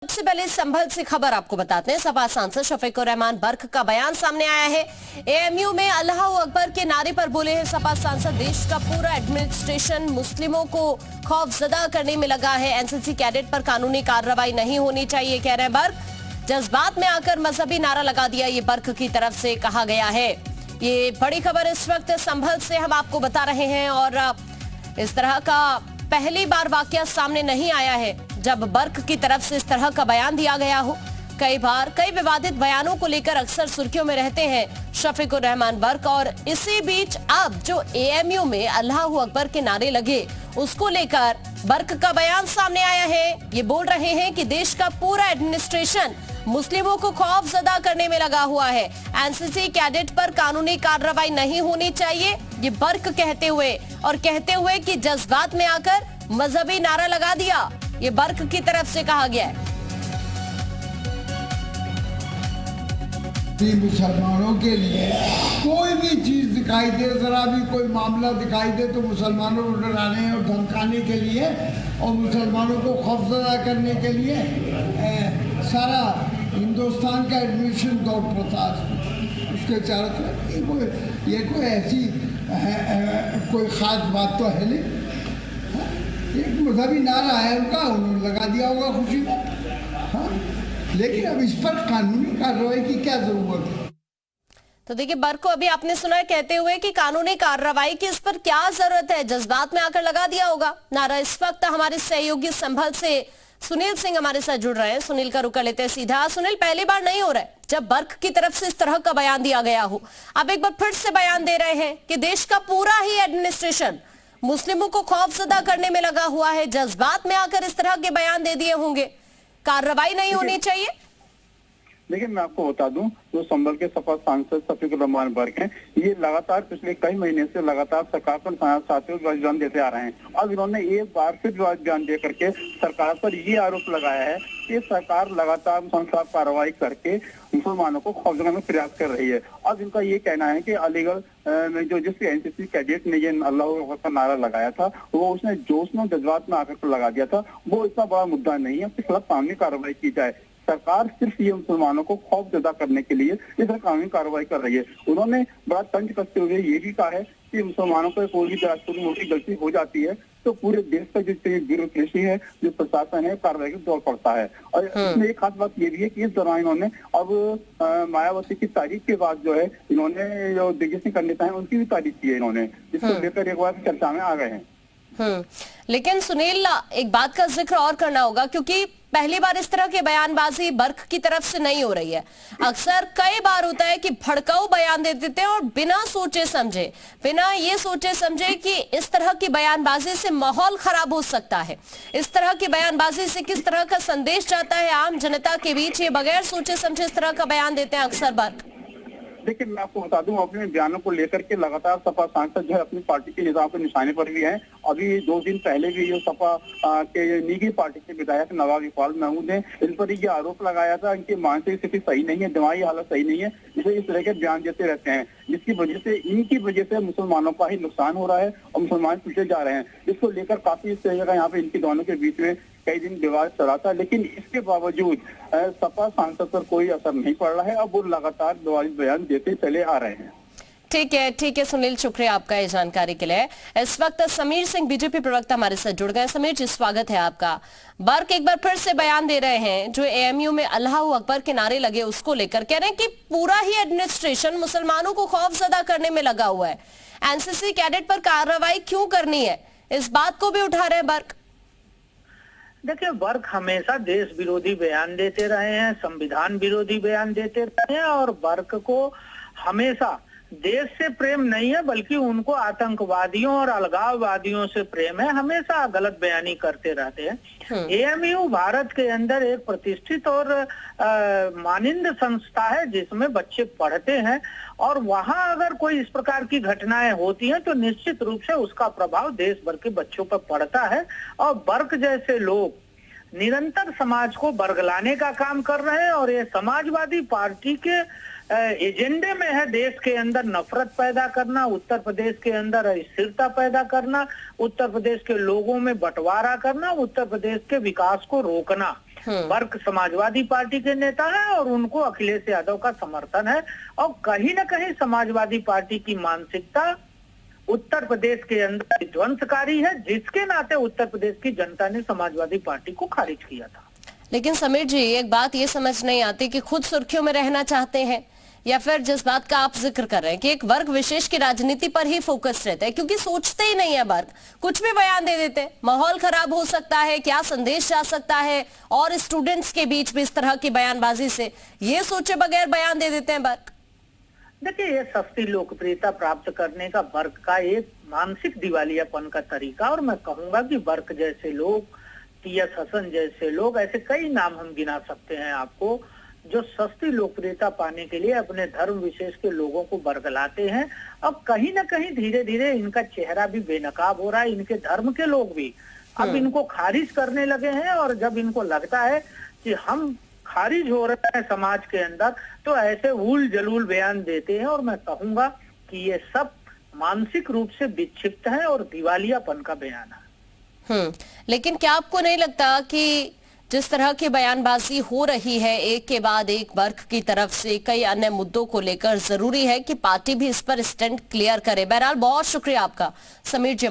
सबसे पहले संभल से खबर आपको बताते हैं। सपा सांसद शफीकुर रहमान बर्क का बयान सामने आया है। एएमयू में अल्लाह अकबर के नारे पर बोले हैं सपा सांसद, देश का पूरा एडमिनिस्ट्रेशन मुस्लिमों को खौफजदा करने में लगा है। एनसीसी कैडेट पर कानूनी कार्रवाई नहीं होनी चाहिए, कह रहे हैं बर्क। जज्बात में आकर मजहबी नारा लगा दिया, ये बर्क की तरफ से कहा गया है। ये बड़ी खबर इस वक्त संभल से हम आपको बता रहे हैं और इस तरह का पहली बार वाकया सामने नहीं आया है जब बर्क की तरफ से इस तरह का बयान दिया गया हो। कई बार कई विवादित बयानों को लेकर अक्सर सुर्खियों में रहते हैं शफीकुर रहमान बर्क, और इसी बीच अब जो एएमयू में अल्लाह अकबर के नारे लगे उसको लेकर बर्क का बयान सामने आया है। ये बोल रहे हैं कि देश का पूरा एडमिनिस्ट्रेशन मुस्लिमों को खौफजदा करने में लगा हुआ है। एनसीसी कैडेट पर कानूनी कार्रवाई नहीं होनी चाहिए, ये बर्क कहते हुए कि जज्बात में आकर मजहबी नारा लगा दिया, ये बर्क की तरफ से कहा गया है। मुसलमानों के लिए कोई भी चीज दिखाई दे, जरा भी कोई मामला दिखाई दे तो मुसलमानों को डराने और धमकाने के लिए और मुसलमानों को खौफजदा करने के लिए सारा हिंदुस्तान का एडमिशन दौड़ पड़ता है उसके चारों तरफ। ये कोई ऐसी कोई खास बात तो है नहीं। एक मजहबी नारा है उनका, उन्होंने लगा दिया होगा खुशी में। हाँ, लेकिन अब इस पर कानूनी कार्रवाई की क्या जरूरत है? तो देखिए, बर्क को अभी आपने सुना है कहते हुए कि कानूनी कार्रवाई की इस पर क्या जरूरत है, जज्बात में आकर लगा दिया होगा नारा। इस वक्त हमारे सहयोगी संभल से सुनील सिंह हमारे साथ जुड़ रहे हैं। सुनील का रुख लेते हैं सीधा। सुनील, पहली बार नहीं हो रहा है जब बर्क की तरफ से इस तरह का बयान दिया गया हो। अब एक बार फिर से बयान दे रहे हैं कि देश का पूरा ही एडमिनिस्ट्रेशन मुस्लिमों को खौफजदा करने में लगा हुआ है। जज्बात में आकर इस तरह के बयान दे दिए होंगे, कार्रवाई नहीं होनी चाहिए। देखिए, मैं आपको बता दूं, जो संभल के सपा सांसद शफीकुर रहमान बर्क हैं, ये लगातार पिछले कई महीने से लगातार सरकार पर साथियों बयान देते आ रहे हैं। अब इन्होंने एक बार फिर बयान दे करके सरकार पर ये आरोप लगाया है कि सरकार लगातार मुसलमान कार्रवाई करके मुसलमानों को खौफ देने में प्रयास कर रही है। अब इनका ये कहना है कि अलीगढ़ में जो जिस एनसीसी कैडेट ने ये अल्लाह अकबर का नारा लगाया था, वो उसने जोश में जज्बात में आकर लगा दिया था, वो इतना बड़ा मुद्दा नहीं है, उसके खिलाफ कानूनी कार्रवाई की जाए। सरकार सिर्फ ये मुसलमानों को खौफजदा करने के लिए इस तरह कानूनी कार्रवाई कर रही है। उन्होंने बड़ा तंज कसते हुए ये भी कहा है कि मुसलमानों को कोई भी छोटी मोटी गलती हो जाती है तो पूरे देश का जो ब्यूरोक्रेसी है, जो प्रशासन है, कार्रवाई की दौड़ पड़ता है। और इसमें एक खास बात ये भी है कि इस दौरान इन्होंने अब मायावती की तारीफ के बाद जो है इन्होंने जो दिग्गज सिंह नेता है उनकी भी तारीफ की है इन्होंने, जिसको लेकर एक बार चर्चा में आ गए हैं। लेकिन सुनील, एक बात का जिक्र और करना होगा क्योंकि पहली बार इस तरह की बयानबाजी बर्क की तरफ से नहीं हो रही है। अक्सर कई बार होता है कि भड़काऊ बयान दे देते हैं और बिना सोचे समझे कि इस तरह की बयानबाजी से माहौल खराब हो सकता है। इस तरह की बयानबाजी से किस तरह का संदेश जाता है आम जनता के बीच, ये बगैर सोचे समझे इस तरह का बयान देते हैं अक्सर बर्क। देखिए, मैं आपको बता दूं, अपने बयानों को लेकर के लगातार सपा सांसद जो है अपनी पार्टी के नेताओं के निशाने पर भी हैं। अभी 2 दिन पहले भी जो सपा के निजी पार्टी के विधायक नवाब इकबाल महमूद ने इन पर ये आरोप लगाया था इनकी मानसिक स्थिति सही नहीं है, दिमागी हालत सही नहीं है, इसे इस तरह के बयान देते रहते हैं, जिसकी वजह से मुसलमानों का ही नुकसान हो रहा है और मुसलमान पीछे जा रहे हैं। इसको लेकर काफी इस तरह का यहाँ पे इनकी दोनों के बीच में कई दिन विवाद चला था, लेकिन इसके बावजूद सपा सांसद पर कोई असर नहीं पड़ रहा है। अब वो लगातार बयान देते चले आ रहे हैं। ठीक है सुनील, शुक्रिया आपका इस जानकारी के लिए। इस वक्त समीर सिंह बीजेपी प्रवक्ता हमारे साथ जुड़ गए। समीर जी, स्वागत है आपका। बर्क एक बार फिर से बयान दे रहे हैं, जो एएमयू में अल्लाह अकबर के नारे लगे उसको लेकर कह रहे हैं कि पूरा ही एडमिनिस्ट्रेशन मुसलमानों को खौफजदा करने में लगा हुआ है। एनसीसी कैडेट पर कार्रवाई क्यों करनी है, इस बात को भी उठा रहे हैं बर्क। देखिए, बर्क हमेशा देश विरोधी बयान देते रहे हैं, संविधान विरोधी बयान देते रहे हैं और बर्क को हमेशा देश से प्रेम नहीं है बल्कि उनको आतंकवादियों और अलगाववादियों से प्रेम है। हमेशा गलत बयानी करते रहते हैं। एएमयू भारत के अंदर एक प्रतिष्ठित और मानिंद संस्था है जिसमें बच्चे पढ़ते हैं और वहां अगर कोई इस प्रकार की घटनाएं होती हैं तो निश्चित रूप से उसका प्रभाव देश भर के बच्चों पर पड़ता है। और बर्क जैसे लोग निरंतर समाज को बरगलाने का काम कर रहे हैं और ये समाजवादी पार्टी के एजेंडे में है देश के अंदर नफरत पैदा करना, उत्तर प्रदेश के अंदर अस्थिरता पैदा करना, उत्तर प्रदेश के लोगों में बंटवारा करना, उत्तर प्रदेश के विकास को रोकना। वर्क समाजवादी पार्टी के नेता हैं और उनको अखिलेश यादव का समर्थन है। और कहीं ना कहीं समाजवादी पार्टी की मानसिकता उत्तर प्रदेश के अंदर विध्वंसकारी है, जिसके नाते उत्तर प्रदेश की जनता ने समाजवादी पार्टी को खारिज किया था। लेकिन समीर जी, एक बात ये समझ नहीं आती कि खुद सुर्खियों में रहना चाहते हैं या फिर जिस बात का आप जिक्र कर रहे हैं कि एक वर्ग विशेष की राजनीति पर ही फोकस रहता है, क्योंकि सोचते ही नहीं है वर्ग, कुछ भी बयान दे देते हैं, माहौल खराब हो सकता है, क्या संदेश जा सकता है और स्टूडेंट्स के बीच भी इस तरह की बयानबाजी से ये सोचे बगैर बयान दे देते हैं वर्ग। देखिए, ये सस्ती लोकप्रियता प्राप्त करने का वर्ग का एक मानसिक दिवालियापन का तरीका, और मैं कहूंगा कि वर्ग जैसे लोग, टी.एस. हसन जैसे लोग, ऐसे कई नाम हम गिना सकते हैं आपको, जो सस्ती लोकप्रियता पाने के लिए अपने धर्म विशेष के लोगों को बरगलाते हैं। अब कहीं ना कहीं धीरे धीरे इनका चेहरा भी बेनकाब हो रहा है, इनके धर्म के लोग भी अब इनको खारिज करने लगे हैं। और जब इनको लगता है कि हम खारिज हो रहे हैं समाज के अंदर, तो ऐसे उल जलूल बयान देते हैं। और मैं कहूंगा कि ये सब मानसिक रूप से विक्षिप्त है और दिवालियापन का बयान है। लेकिन क्या आपको नहीं लगता कि जिस तरह की बयानबाजी हो रही है एक के बाद एक वर्ग की तरफ से कई अन्य मुद्दों को लेकर, जरूरी है कि पार्टी भी इस पर स्टैंड क्लियर करे। बहरहाल बहुत शुक्रिया आपका समीर जी।